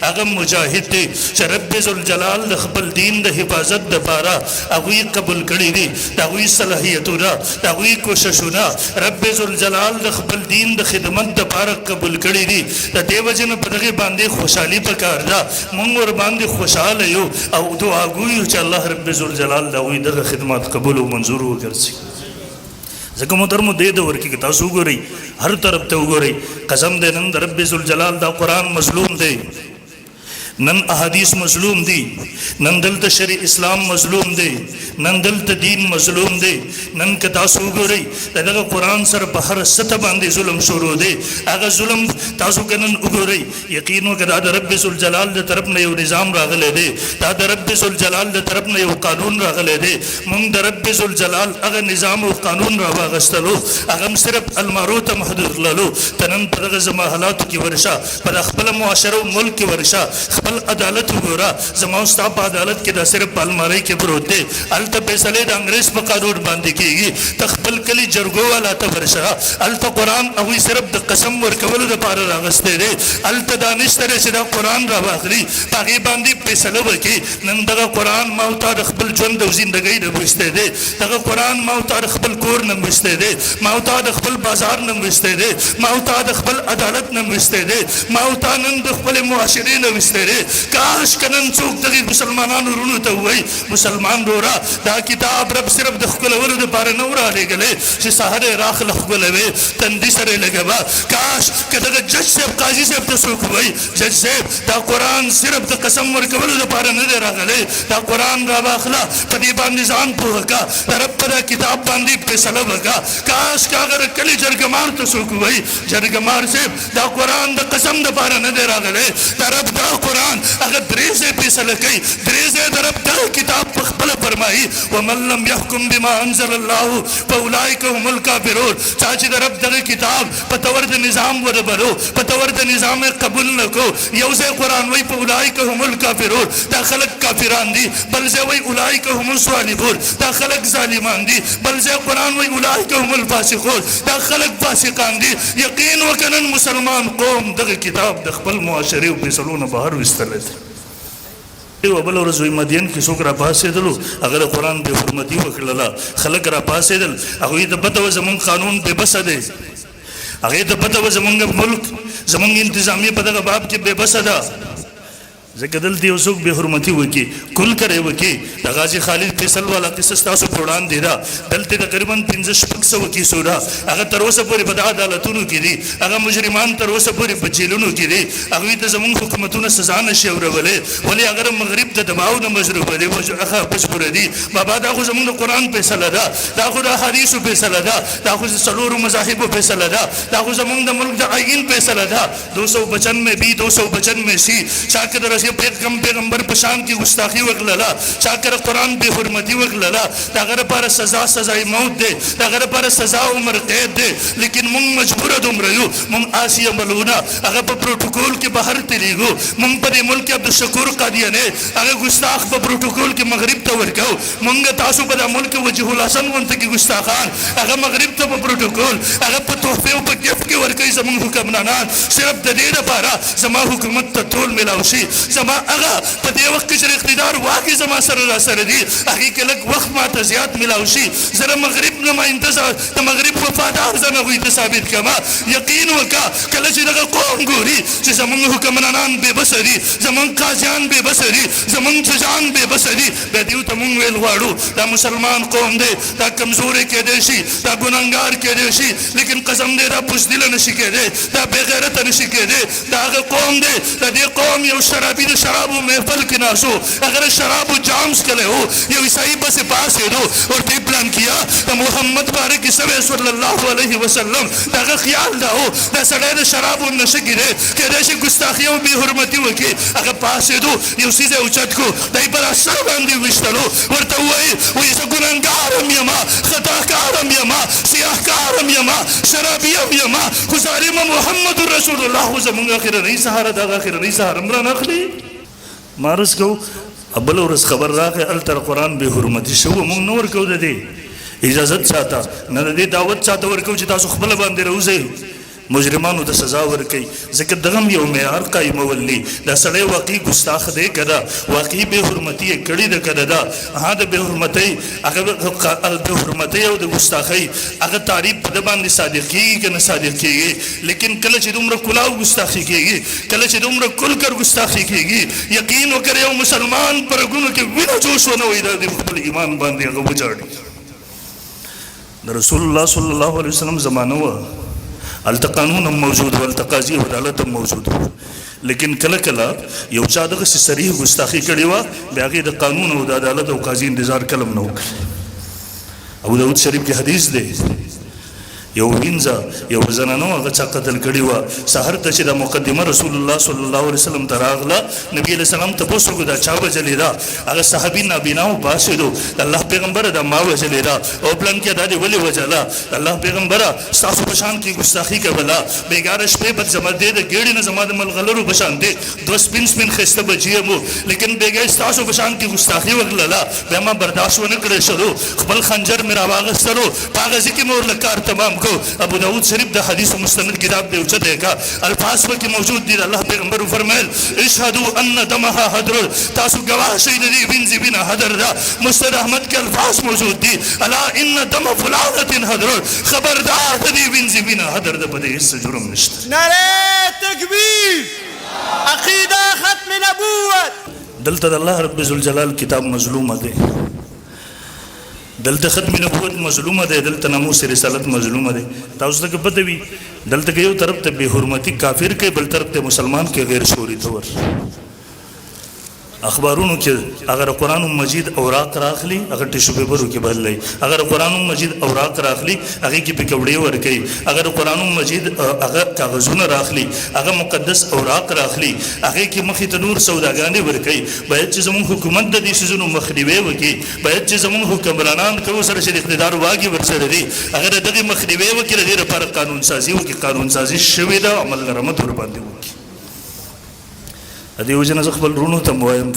هغه مجاهد دی چې رب ذوالجلال د خپل دین د حفاظت دپاره هغوی قبول کړي دي د هغوی صلاحیتونه د هغوی کوششونه رب ذوالجلال د خپل دین د خدمت دپاره قبول کړي دي د دې وجې نه په دغې باندې خوشحالي پکار ده موږ ورباندې خوشحاله یو او دعا ګویو چې الله رب ذوالجلال د هغوی دغه خدمات قبول او منظور وګرځي ځکه محترمو دې دور کې که تاسو وګورئ هر طرف ته وګورئ قسم دی نن د رب ذوالجلال دا قرآن مظلوم دی نن احادیث مظلوم دی نن دلته شرع اسلام مظلوم دی نن دلته دین مظلوم دی نن که تاسو وګورئ د دغه قرآن سره په هر سطح باندې ظلم شروع دی هغه ظلم تاسو که نن وګورئ یقین وکړه دا د رب ذوالجلال د طرف نه یو نظام راغلی دی دا د رب ذوالجلال د طرف نه یو قانون راغلی دی موږ د رب ذوالجلال هغه نظام او قانون راواغستلو هغه هم صرف المارو ته محدود کړلو ته نن په دغه زما حالاتو کې ورشه په خپله معاشره او ملک کې ورشه خپل عدالت وګوره زما او ستا په عدالت کې دا صرف په المارۍ کې پروت دی هلته فیصلې د انګریز په قانون باندې کېږي ته خپل کلي جرګو والا ته ورشه هلته قرآن هغوی صرف د قسم ورکولو دپاره راغستی دی هلته دا نشته دی چې دا قرآن راواخلي په هغې باندې فیصله وکړي نن دغه قرآن ما او تا د خپل ژوند او زندګۍ نه ویستی دی دغه قرآن ما او تا د خپل کور نه ویستی دی ما او تا د خپل بازار نه ویستی دی ما او تا د خپل عدالت نه ویستی دی ما او تا نن د خپلې معاشرې نه ویستی دی کاش که نن څوک دغې مسلمانانو وروڼو ته ووایي مسلمان وروره دا کتاب رب صرف د ښکلولو دپاره نه و رالیږلی چې سهر یې راخله ښکلوې تندي سره یې لګوه کاش که دغه جج صاحب قاضي صاحب ته څوک ووایي جج صاحب دا قرآن صرف د قسم ورکولو دپاره نه دی راغلی دا قرآن راواخله په دې باندې ځان پوه کړه د رب په دا کتاب باندې فیصله وکړه کاش که هغه د کلي جرګمار ته څوک ووایي جرګمار صاحب دا قرآن د قسم دپاره نه دی راغلی د رب دا قرآن هغه درې ځای فیصله کوي درې ځای د رب دغه کتاب په خپله فرمایي ومن لم یحکم بما انزل الله فاولئک هم الکافرون چا چې د رب دغه کتاب په طور د نظام وربلو په طور د نظام قبول نه کو یو ځای قرآن وایي فاولئک هم الکافرون دا خلک کافران دي بل ځای وایي اولئک هم الظالمون دا خلک ظالمان دي بل ځای قرآن وایي اولئک هم الفاسقون دا خلک فاسقان دي یقین وکړه نن مسلمان قوم دغه کتاب د خپل معاشرې او فیصلو نه بهر ویستلی دی یو بله ورځ وایي مدین کې څوک راپاڅېدلو هغه د قرآن بې حرمتي وکړله خلک راپاڅېدل هغوی ته پته وه زمونږ قانون بې بسه دی هغې ته پته وه زمونږ ملک زمونږ انتظامیه په دغه باب کې بې بسه ده ځکه دلته یو څوک بې حرمتي وکړي کل کرے وکړي د غازي خالد فیصل والا قصه ستاسو په وړاندې ده دلته تقریبا 500-600 کیسو ده هغه تر اوسه پورې په د عدالتونو کې دي هغه مجرمان تر اوسه پورې په جیلونو کې دي هغوی ته زموږ حکومتونه سزا نشي اورولې ولې هغه مغرب د دباو نه مجروبه دي مجبوره دي بابا دا خو زموږ د قرآن فیصله ده دا خو د احادیثو فیصله ده دا خو د څلورو مذاهبو فیصله ده دا خو زموږ د ملک د آئین فیصله ده 295 بی 295 سی شاکر پیغمبر په شان کې ګستاخي وکړله چا کره قرآن بې حرمتي وکړله د هغه لپاره سزا سزای موت دی د هغه لپاره سزا عمر قید دی لیکن موږ مجبوره دومره یو موږ آسی عملونه هغه په پروټوکول کې بهر تېرېږو موږ په دې ملک کې عبدالشکور قادیاني هغه ګستاخ په پروټوکول کې مغرب ته ورکوو موږ تاسو په دا ملک وجه الحسن غونته کې ګستاخان هغه مغرب ته په پروټوکول هغه په تحفې او په ګفت کې ورکوي زموږ حکمرانان صرف د دې لپاره زما حکومت ته ټول میلاو شي زما هغه په دې وخت کې چې اقتدار واقع زما سره راسره دي هغې کې لږ وخت ماته زیات میلاو شي زه د مغرب نه ما د مغرب وفادار زه هغوی ته ثابت کړم یقین وکړه کله چې دغه قوم ګوري چې زموږ حکمرانان بې بسه دي زموږ قاضیان بې بسه دي زموږ ججان بې بسه دي بیا دیو ته موږ ویل غواړو دا مسلمان قوم دی دا کمزوری کېدی شي دا ګنهګار کېدی شي لیکن قسم دی دا بزدله نشي کېدی دا بېغیرته نشي کېدی دا هغه قوم دی د دې قوم یو شرابي د شرابو محفل کې ناسو اگر شرابو جامس کله ہو یہ عیسائی بس پاس ہے دو اور ٹی پلان کیا تو محمد بارک صلی اللہ علیہ وسلم دا خیال دا ہو دا سڑے دا شرابو نشکی دے کہ دیشی گستاخیوں بی حرمتی وکی اگر پاس ہے دو یہ اسی سے اچھت کو دائی پر اثر باندی وشتلو ورطا ہوئی وہ اسے گننگارم یما خطاکارم یما سیاہکارم یما شرابیم یما خزاریم محمد رسول اللہ زمانگا خیر نہیں سہارا دا خیر نہیں سہارا مران اخلی مارس کو بل ورځ خبر راغی هلته قرآن بې حرمتي شو موږ نه ورکوو د دې اجازت چاته نه د دې دعوت چاته ورکوو چې تاسو خپله باندې راوځئ مجرمانو د سزا ورکي ځکه دغه یو معیار قایمولي دا سړی واقعي ګستاخ دی کدا واقعي بے حرمتي کړي د کدا دا ها د بے حرمتي هغه بے حرمتي او د ګستاخي هغه تعریف په د باندې صادق کیږي کنه صادق کیږي لیکن کله چې دومره کلاو ګستاخي کیږي کله چې دومره کل کر ګستاخي کیږي یقین وکړئ او مسلمان پر ګونو کې وینو جوش ونه وي د خپل ایمان باندې هغه وجاړي د رسول الله صلی الله علیه وسلم زمانه و التقانون موجود والتقاضی عدالت موجود لیکن کله کله یو چا دغه صریح ګستاخی کړي وا بیا هغه د قانون او د عدالت او قاضي انتظار کلم نه وکړي ابو داود شریف کې حدیث دی یو وینځه یو زنانو هغه چا قتل کړي وا سحر ته چې د مقدمه رسول الله صلی الله علیه وسلم تراغله نبی علیہ السلام ته پوښتنه وکړه چا وجلې دا هغه صحابي نابینا او باسدو الله پیغمبر دا ما وجلې دا او پلان کې دا دی ولې وجلا الله پیغمبر تاسو په شان کې ګستاخی کولا بیګار شپه بد زمد دې د ګېړې نه زماد ملغلرو په شان دې دوه سپین خسته بچي مو لیکن بیګار تاسو په شان کې ګستاخی وکړه به ما برداشت ونه کړې شروع خپل خنجر میرا واغستلو پاغه ځکه مور لکار تمام ابو داود شریف دا حدیث مستند کتاب دے اوچا دے گا الفاظ کی موجود دی اللہ پیغمبر فرمائل اشہدو ان دمہا حدر تاسو گواہ شید دی بنزی بنا حدر دا مستد احمد کے الفاظ موجود دی الا ان دم فلانت حدر خبردار دی بنزی بنا حدر دا بدے اس سے جرم نشتا نعرہ تکبیر عقیدہ ختم نبوت دلتا اللہ رب ذوالجلال کتاب مظلوم دے دلته ختم نبوت مظلومه ده دلته ناموس رسالت مظلومه ده تاسو ته پته وي دلته یو طرف ته به حرمتي کافر کې بل طرف ته مسلمان کې غیر شعوري تور اخبارونو کې اگر قرآن مجید اوراق راخلی اگر ټیشو پیپرو کې بدلای اگر قرآن مجید اوراق راخلی هغه کې پکوړې ور کوي اگر قرآن مجید هغه کاغذونه راخلی هغه مقدس اوراق راخلی هغه کې مخې ته نور سوداګانې ور کوي باید چې زموږ حکومت د دې سيزونو مخنیوي وکړي باید چې زموږ حکمرانان کوم سره چې اقتدار واګي ورسره دي اگر دغه مخنیوي وکړي د لپاره قانون سازي وکړي قانون سازي شوی دا عمل رحمت ور باندې وکړي ادي وجنه خپل رونو ته موایم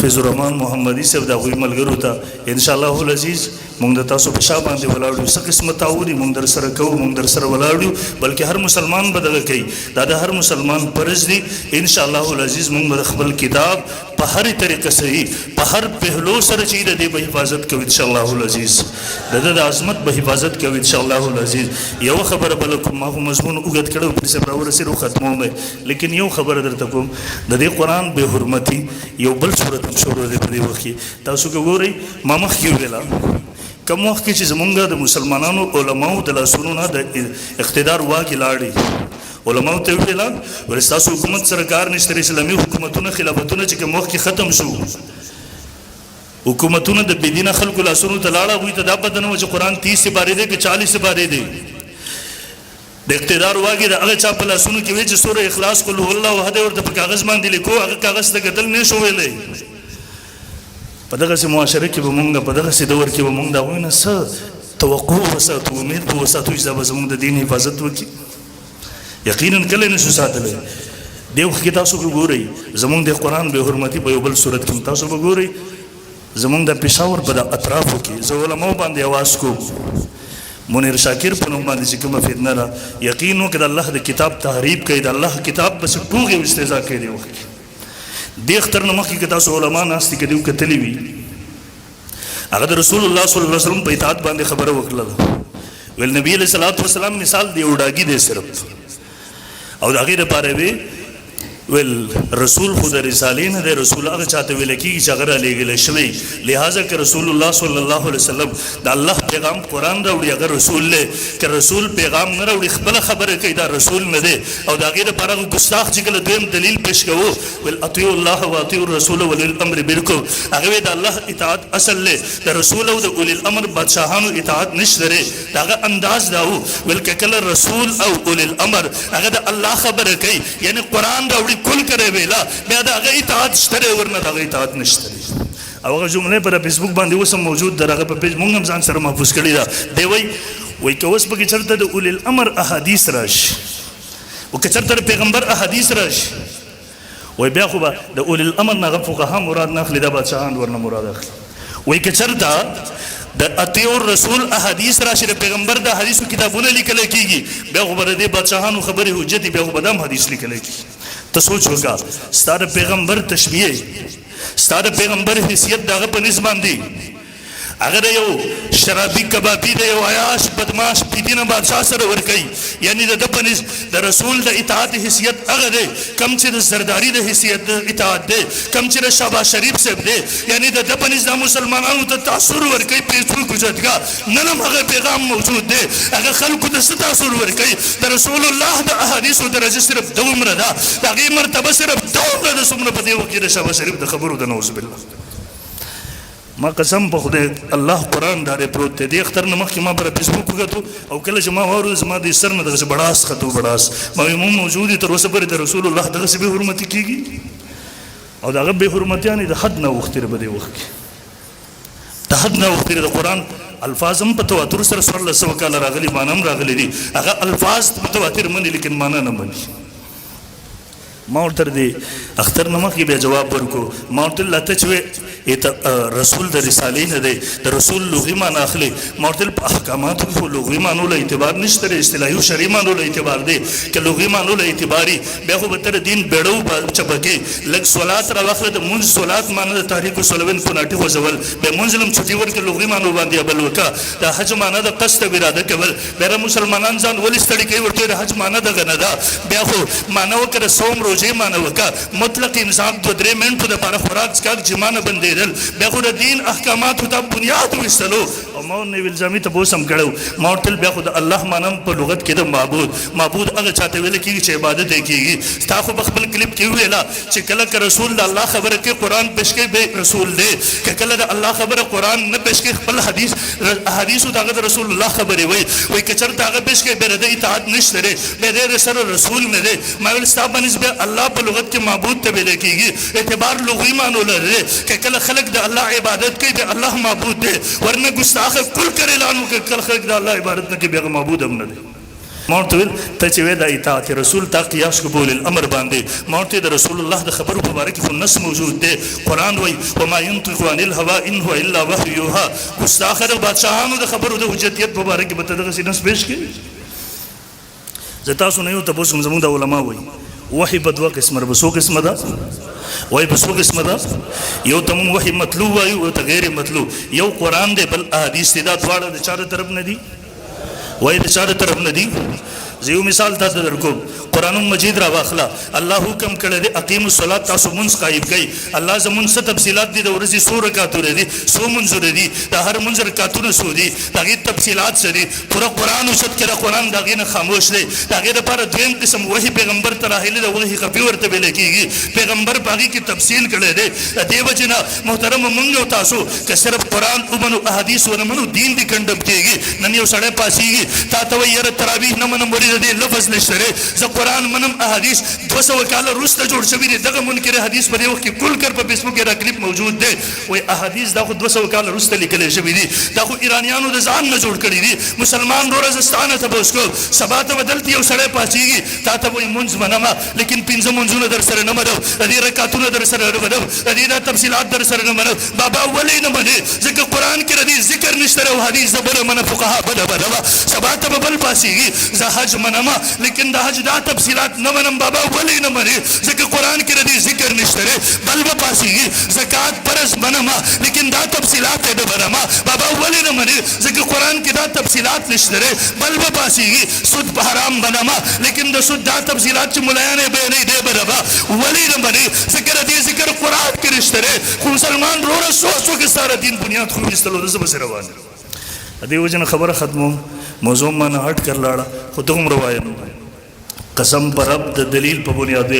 فیض الرحمن محمدی صاحب دا غوی ملګرو ته ان شاء الله العزیز مونږ د تاسو په شا باندې ولاړو څه قسمه تاوري مونږ در سره کوو مونږ در سره ولاړو بلکې هر مسلمان به دغه کوي دا د هر مسلمان فرض دی ان شاء الله العزیز مونږ خپل کتاب په هر طریقه صحیح په هر پهلو سره چې د به حفاظت کوي ان شاء الله العزیز د عظمت به حفاظت کوي ان شاء الله العزیز یو خبره بلکم ما هو مضمون وګت کړو په سبا ورسره ختموم لیکن یو خبره درته کوم د دې قران به حرمتي یو بل صورت شروع دی په دې وخت کې تاسو ګورئ ما مخ کې ویلا کوم وخت چې زمونږ د مسلمانانو علماو د لاسونو نه د اقتدار واګي لاړي علماو ته ویلا ورستاسو حکومت سرکار نشته اسلامي حکومتونه خلافتونه چې کوم وخت کې ختم شو حکومتونه د بيدینه خلکو لاسونو ته لاړه وي ته دا بدنه چې قران 30 سپاره دی کې 40 سپاره دی د اقتدار واګي د هغه چا په لاسونو کې وي چې سوره اخلاص قل هو الله احد ورته په کاغذ باندې لیکو هغه کاغذ ته قتل نه شو ویلې په دغه سي معاشره کې به مونږ په دغه سي دور کې به مونږ دا وینه څه توقع وساتو امید په وساتو چې زموږ د دین حفاظت وکړي یقینا کله نشو ساتلی دیو کې تاسو وګورئ زموږ د قران به حرمتي په یو بل صورت کې تاسو وګورئ زموږ د پېښور په اطرافو کې زه علماء باندې आवाज کوم منیر شاکر په نوم باندې چې کومه فتنه را یقین وکړه د الله د کتاب تحریف کوي د الله کتاب بس ټوغه استهزاء کوي دی وخت د اختر نمخ کې تاسو علما ناستي کډیو کتلی وی هغه د رسول الله صلی الله علیه وسلم په اطاعت باندې خبره وکړه ول نبی علیہ الصلوۃ والسلام مثال دی وډاګی دی صرف او دا غیر لپاره وی ول رسول خود رسالین د رسول هغه چاته ویل کیږي چې هغه لګل شوی لہذا کہ رسول الله صلی الله علیه وسلم د الله پیغام قران راوړي هغه رسول له کہ رسول پیغام نه راوړي خپل خبره کوي دا رسول نه دی او دا غیر لپاره ګستاخ چې کله دویم دلیل پیش کوو ول اطیع الله و اطیع الرسول ولی الامر منکم هغه د الله اطاعت اصل له د رسول او د اولی الامر بادشاہانو اطاعت نشته دا انداز داو ول کله رسول او اولی الامر هغه د الله خبره کوي یعنی قران راوړي کل کرے ویلا بیا دا غی اطاعت شتره ورنه دا غی اطاعت نشته او هغه جمله پر فیسبوک باندې وسم موجود درغه په پیج مونږ هم ځان سره محفوظ کړی دا دی وای کوس په چرته د اول الامر احادیث راش او که چرته پیغمبر احادیث راش وای بیا خو د اول الامر نه فقها مراد نه خلی دا بادشاہان ورنه مراد اخلي وای که چرته د اتیو رسول احادیث راشي د پیغمبر د حدیثو کتابونه لیکل کیږي بیا خبره دې بادشاہانو خبره حجت بیا بدام حدیث لیکل کیږي ته سوچ وکړه ستاره پیغمبر تشبیه ستاره پیغمبر حیثیت دغه په نسبت باندې اگر یو شرابی کبابی د یو عیاش بدماش پیدینه بادشاہ سره ور کوي یعنی د پنځ د رسول د اطاعت حیثیت هغه دی کم چې د سرداری د حیثیت د اطاعت دی کم چې د شهباز شریف صاحب دی یعنی د پنځ د مسلمانانو ته تاثیر ور کوي پیسو کوجتګه نن هغه پیغام موجود دی هغه خلکو ته تاثیر ور کوي د رسول الله د احادیثو درجه صرف دومره ده هغه مرتبه صرف دومره د سمره په دی وکړي د شهباز شریف د خبرو د نوز بالله ما قسم په خدای الله قرآن داره پروت دی د اختر نه مخکې ما پر فیسبوک وکړو او کله چې ما واورو زما د سر نه دغه بڑاس خطو بڑاس ما موجود تر اوسه پورې د رسول الله دغه څه به حرمت کیږي او دغه به حرمتیان د حد نه وختره به دی وخت د حد نه وختره د قرآن الفاظ هم په تواتر سره صلی الله علیه وسلم راغلي مانم راغلي دي هغه الفاظ په تواتر مني لیکن معنا نه مني ما ورته دی اختر نه مخکې بیا جواب ورکو ما ورته الله ته چې رسول د رسالې نه دی د رسول لغوي معنی اخلي ما ورته په احکاماتو کې لغوي معنی له اعتبار نشته اصطلاحي او شرعي معنی له اعتبار دی که لغوي معنی له اعتباري بیا خو به تر دین بیړو چپکې لږ صلات را واخله د مونځ صلات معنی د تحریک صلوین کوناټي غوځول به مونځ لم چھټي ورکړه لغوي معنی باندې بل وکا د حج معنی د قصد اراده کول بیا مسلمانان ځان ولې ستړي کوي ورته د حج معنی دغه نه ده بیا خو معنی وکړه صوم روزه معنی وکا مطلق انسان 2-3 منټو د لپاره خوراک څښاک جمانه بندیدل بیا خو د دین احکامات ته بنیاد وستلو او ما نه الزامي ته بوسم کړو ما ورته بیا خو د الله مانم په لغت کې د معبود هغه چاته ویل کېږي چې عبادت کېږي تا خو خپل کلیپ کې ویلا چې کله رسول د الله خبره کې قرآن پېښ کې به رسول دی کله د الله خبره قرآن نه پېښ کې خپل حدیث دغه رسول الله خبره وي کچر دغه پېښ کې به د اطاعت نشته لري به د سره رسول نه دی ما ول ستاسو نسبت الله په لغت کې معبود ته ویل کېږي اعتبار لغوي معنی لري کله خلق د الله عبادت کوي د الله معبود دی ورنه ګستاخ کل کړي اعلان وکړي کله خلق د الله عبادت نه کوي به معبود هم نه دی مورته ته چې وې د اطاعت رسول تا قیاس قبول الامر باندې مورته د رسول الله د خبرو مبارک خو نص موجود دی قرآن وای وما ينطق عن الهوى ان هو الا وحي يوحى ګستاخ د بادشاہانو د خبرو د حجتیت مبارک به ته دغه نص پیش کړي زتا سو نه یو تاسو زموږ د علما وای وحی په دوه قسمه ربسو قسمه ده وای په څو قسمه ده یو تم وحی مطلوب وای او ته غیر مطلوب یو قرآن دی بل احادیث دی دا دواړه د چاره طرف نه دي وای د چاره طرف نه دي زیو مثال تاسو درکو قرآن مجید را واخلا الله حکم کړی دی اقیم الصلاة تاسو منځ قائم کړئ الله زمون څه تفصيلات دي د ورځې سو رکعاتو لري سو منځ دي د هر منځ رکعاتونه سو دي دغه تفصيلات سره پورا قرآن وشت کړه قرآن دغه نه خاموش دی دغه لپاره دویم قسم وحی پیغمبر ته راهلي د وحی خفي ورته ویل کیږي پیغمبر باغی کی تفصیل کړی دی د دیو جنا محترم مونږ تاسو که صرف قرآن او منو احادیث ونه منو دین دی کندم کیږي نن یو سړی پاسیږي تا ته یې تراویح نه منم ورې دی لفظ نشته ز قرآن منم احادیث 200 کال روسته جوړ شوی دی دغه منکر حدیث په وخت کې کل کر په فیسبوک کې را کلیپ موجود دی وای احادیث دا خو 200 کال روسته لیکل شوی دی دا خو ایرانیانو د ځان نه جوړ کړی دي مسلمان روزستانه ته بوسکو سبا ته بدلتی یو سړی پاسیږي تا ته وای منځ منما لیکن پنځه منځونه در سره نه مرو د دې رکعاتونه در سره نه مرو د دې تفصيلات در سره نه مرو بابا ولې نه مني ځکه قرآن کې ردی ذکر نشته او حدیث زبر من فقها بل سبا ته بل پاسیږي ز حج منما لیکن د حج دا تفصيلات نه منم بابا ولې نه مني ځکه قرآن کې ردی ذکر نشته بل به پاسیږي زکات پرس منما لیکن دا تفصيلات نه منما بابا ولې نه مني ځکه قرآن کې دا تفصيلات نشته بل به پاسیږي سود په حرام منما لیکن د سود دا تفصيلات چې مولایانه به نه دی برابر ولې نه مني ذکر دې ذکر قرآن کې نشته خو مسلمان روره سوچو کې ساره دین بنیاد خو استلو د زبر روان دی وجنه خبره ختمو موضوع ما نه هټ کر لاړه خو دوم روایت قسم پر رب د دلیل په بنیاد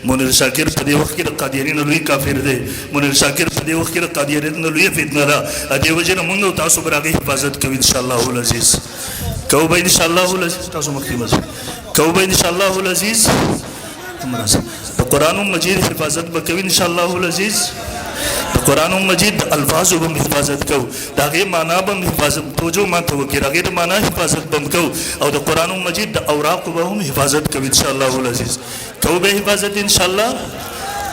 منیر شاکر په دې وخت کې قادیانین لوی کافر دی منیر شاکر په دې وخت کې قادیانین لوی فتنه ده دې وجنه موږ تاسو برابر حفاظت کوو ان شاء الله العزیز کوو به ان شاء الله العزیز تاسو مخکې کوو به ان شاء الله العزیز قرآن مجید حفاظت وکوي ان شاء الله العزیز قرآن مجید الفاظ بم حفاظت کو داغه معنا بم حفاظت توجه ما تو کې داغه معنا حفاظت بم کو او د قرآن مجید د اوراق بم حفاظت کو ان شاء الله العزیز کو به حفاظت ان شاء الله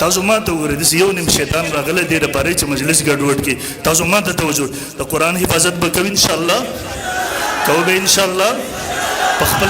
تاسو ما ته وګورئ داسې یو نیم شیطان راغلی دی دپاره چې مجلس ګډوډ کړي تاسو ما ته توجه د قرآن حفاظت به کوي انشاءالله کوو به انشاءالله په خپل